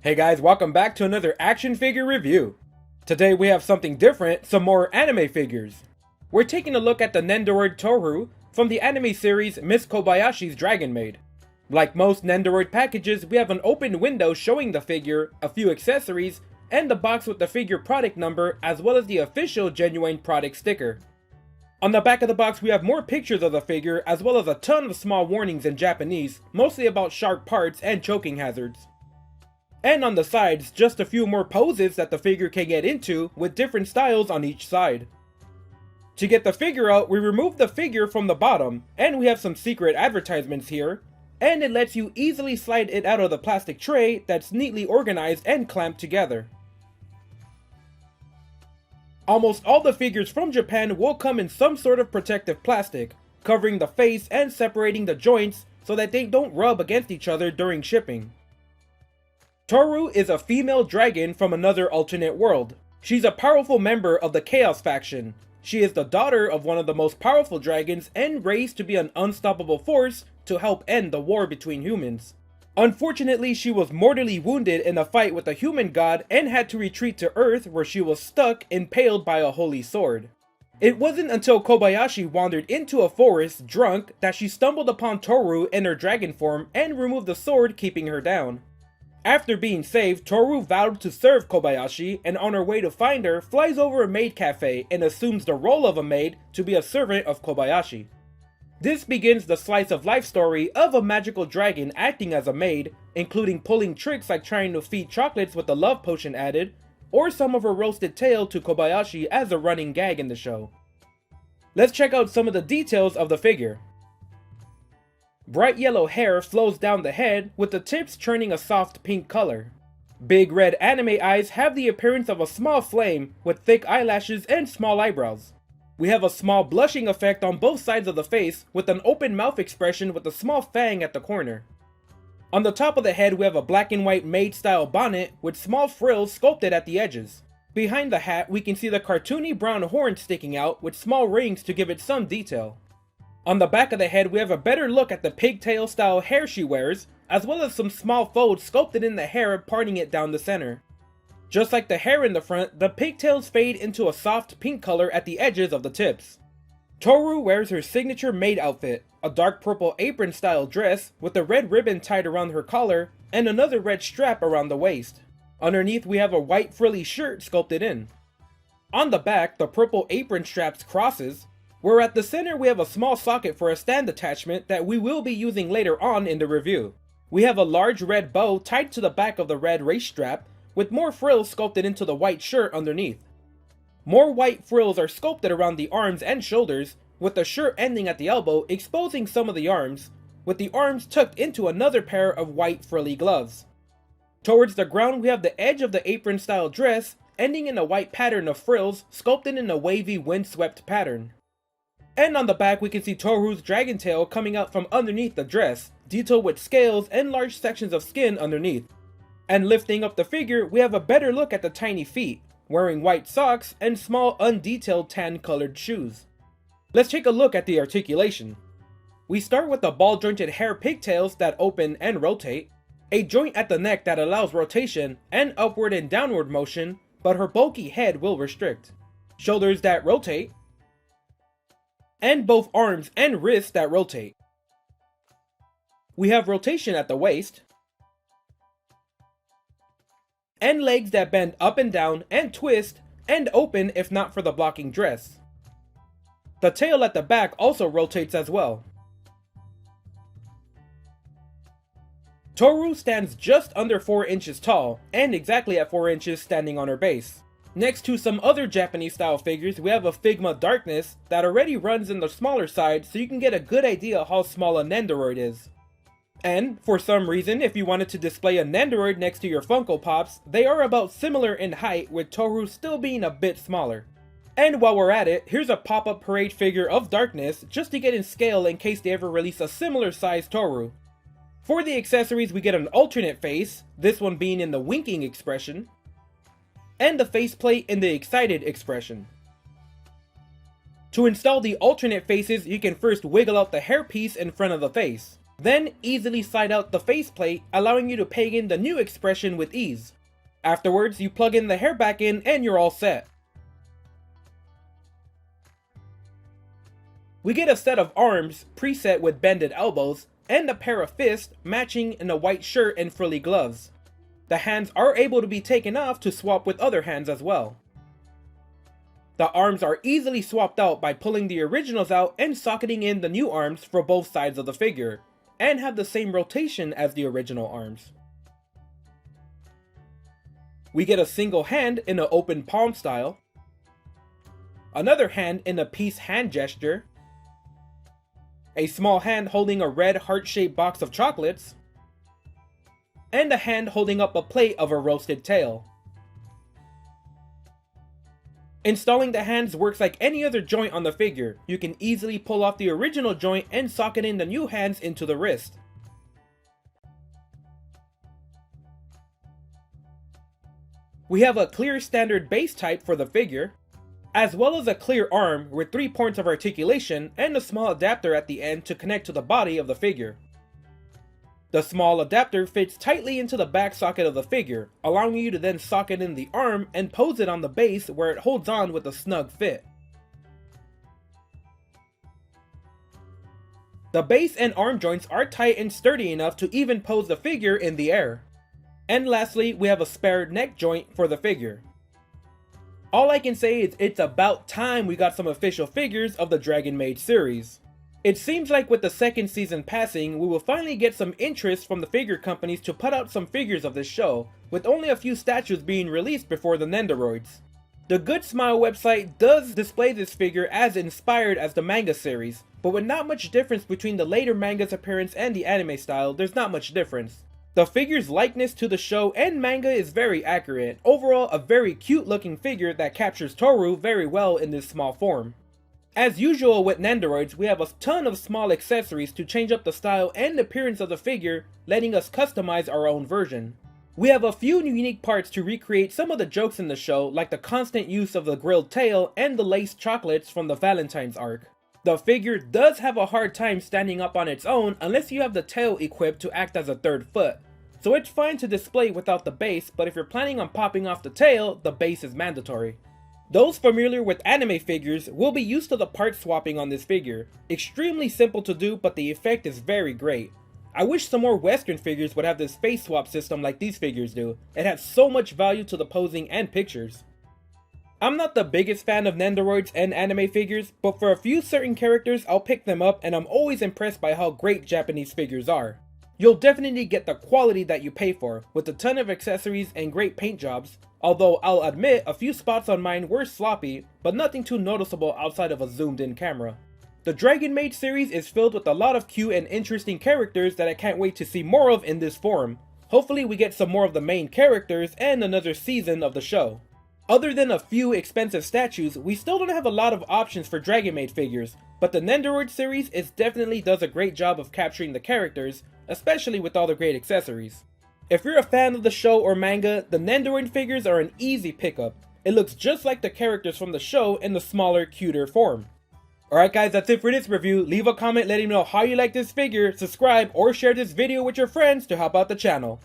Hey guys, welcome back to another action figure review. Today we have something different, some more anime figures. We're taking a look at the Nendoroid Tohru from the anime series Miss Kobayashi's Dragon Maid. Like most Nendoroid packages, we have an open window showing the figure, a few accessories, and the box with the figure product number as well as the official genuine product sticker. On the back of the box we have more pictures of the figure as well as a ton of small warnings in Japanese, mostly about sharp parts and choking hazards. And on the sides, just a few more poses that the figure can get into with different styles on each side. To get the figure out, we remove the figure from the bottom, and we have some secret advertisements here, and it lets you easily slide it out of the plastic tray that's neatly organized and clamped together. Almost all the figures from Japan will come in some sort of protective plastic, covering the face and separating the joints so that they don't rub against each other during shipping. Tohru is a female dragon from another alternate world. She's a powerful member of the Chaos faction. She is the daughter of one of the most powerful dragons and raised to be an unstoppable force to help end the war between humans. Unfortunately, she was mortally wounded in a fight with a human god and had to retreat to Earth where she was stuck, impaled by a holy sword. It wasn't until Kobayashi wandered into a forest drunk that she stumbled upon Tohru in her dragon form and removed the sword, keeping her down. After being saved, Tohru vowed to serve Kobayashi, and on her way to find her, flies over a maid cafe and assumes the role of a maid to be a servant of Kobayashi. This begins the slice of life story of a magical dragon acting as a maid, including pulling tricks like trying to feed chocolates with a love potion added, or some of her roasted tail to Kobayashi as a running gag in the show. Let's check out some of the details of the figure. Bright yellow hair flows down the head, with the tips turning a soft pink color. Big red anime eyes have the appearance of a small flame, with thick eyelashes and small eyebrows. We have a small blushing effect on both sides of the face, with an open mouth expression with a small fang at the corner. On the top of the head we have a black and white maid-style bonnet, with small frills sculpted at the edges. Behind the hat we can see the cartoony brown horn sticking out, with small rings to give it some detail. On the back of the head we have a better look at the pigtail style hair she wears, as well as some small folds sculpted in the hair parting it down the center. Just like the hair in the front, the pigtails fade into a soft pink color at the edges of the tips. Tohru wears her signature maid outfit, a dark purple apron style dress with a red ribbon tied around her collar and another red strap around the waist. Underneath we have a white frilly shirt sculpted in. On the back, the purple apron straps crosses, where at the center we have a small socket for a stand attachment that we will be using later on in the review. We have a large red bow tied to the back of the red race strap, with more frills sculpted into the white shirt underneath. More white frills are sculpted around the arms and shoulders, with the shirt ending at the elbow exposing some of the arms, with the arms tucked into another pair of white frilly gloves. Towards the ground we have the edge of the apron style dress, ending in a white pattern of frills sculpted in a wavy windswept pattern. And on the back we can see Tohru's dragon tail coming out from underneath the dress, detailed with scales and large sections of skin underneath. And lifting up the figure, we have a better look at the tiny feet, wearing white socks and small undetailed tan colored shoes. Let's take a look at the articulation. We start with the ball jointed hair pigtails that open and rotate, a joint at the neck that allows rotation and upward and downward motion, but her bulky head will restrict. Shoulders that rotate, and both arms and wrists that rotate. We have rotation at the waist, and legs that bend up and down and twist and open if not for the blocking dress. The tail at the back also rotates as well. Tohru stands just under 4 inches tall, and exactly at 4 inches standing on her base. Next to some other Japanese style figures we have a Figma Darkness that already runs in the smaller side, so you can get a good idea how small a Nendoroid is. And, for some reason, if you wanted to display a Nendoroid next to your Funko Pops, they are about similar in height, with Tohru still being a bit smaller. And while we're at it, here's a pop-up parade figure of Darkness, just to get in scale in case they ever release a similar sized Tohru. For the accessories we get an alternate face, this one being in the winking expression, and the faceplate in the excited expression. To install the alternate faces, you can first wiggle out the hairpiece in front of the face. Then easily slide out the faceplate, allowing you to peg in the new expression with ease. Afterwards, you plug in the hair back in and you're all set. We get a set of arms preset with bended elbows and a pair of fists matching in a white shirt and frilly gloves. The hands are able to be taken off to swap with other hands as well. The arms are easily swapped out by pulling the originals out and socketing in the new arms for both sides of the figure, and have the same rotation as the original arms. We get a single hand in an open palm style, another hand in a peace hand gesture, a small hand holding a red heart-shaped box of chocolates, and a hand holding up a plate of a roasted tail. Installing the hands works like any other joint on the figure. You can easily pull off the original joint and socket in the new hands into the wrist. We have a clear standard base type for the figure, as well as a clear arm with 3 points of articulation and a small adapter at the end to connect to the body of the figure. The small adapter fits tightly into the back socket of the figure, allowing you to then socket in the arm and pose it on the base where it holds on with a snug fit. The base and arm joints are tight and sturdy enough to even pose the figure in the air. And lastly, we have a spare neck joint for the figure. All I can say is it's about time we got some official figures of the Dragon Maid series. It seems like with the second season passing, we will finally get some interest from the figure companies to put out some figures of this show, with only a few statues being released before the Nendoroids. The Good Smile website does display this figure as inspired as the manga series, but with not much difference between the later manga's appearance and the anime style, there's not much difference. The figure's likeness to the show and manga is very accurate. Overall, a very cute looking figure that captures Tohru very well in this small form. As usual with Nendoroids, we have a ton of small accessories to change up the style and appearance of the figure, letting us customize our own version. We have a few unique parts to recreate some of the jokes in the show, like the constant use of the grilled tail and the laced chocolates from the Valentine's arc. The figure does have a hard time standing up on its own unless you have the tail equipped to act as a third foot. So it's fine to display without the base, but if you're planning on popping off the tail, the base is mandatory. Those familiar with anime figures will be used to the part swapping on this figure. Extremely simple to do, but the effect is very great. I wish some more Western figures would have this face swap system like these figures do. It has so much value to the posing and pictures. I'm not the biggest fan of Nendoroids and anime figures, but for a few certain characters I'll pick them up, and I'm always impressed by how great Japanese figures are. You'll definitely get the quality that you pay for, with a ton of accessories and great paint jobs, although I'll admit a few spots on mine were sloppy, but nothing too noticeable outside of a zoomed in camera. The Dragon Maid series is filled with a lot of cute and interesting characters that I can't wait to see more of in this form. Hopefully we get some more of the main characters and another season of the show. Other than a few expensive statues, we still don't have a lot of options for Dragon Maid figures, but the Nendoroid series definitely does a great job of capturing the characters, especially with all the great accessories. If you're a fan of the show or manga, the Nendoroid figures are an easy pickup. It looks just like the characters from the show in the smaller, cuter form. Alright guys, that's it for this review. Leave a comment letting me know how you like this figure, subscribe, or share this video with your friends to help out the channel.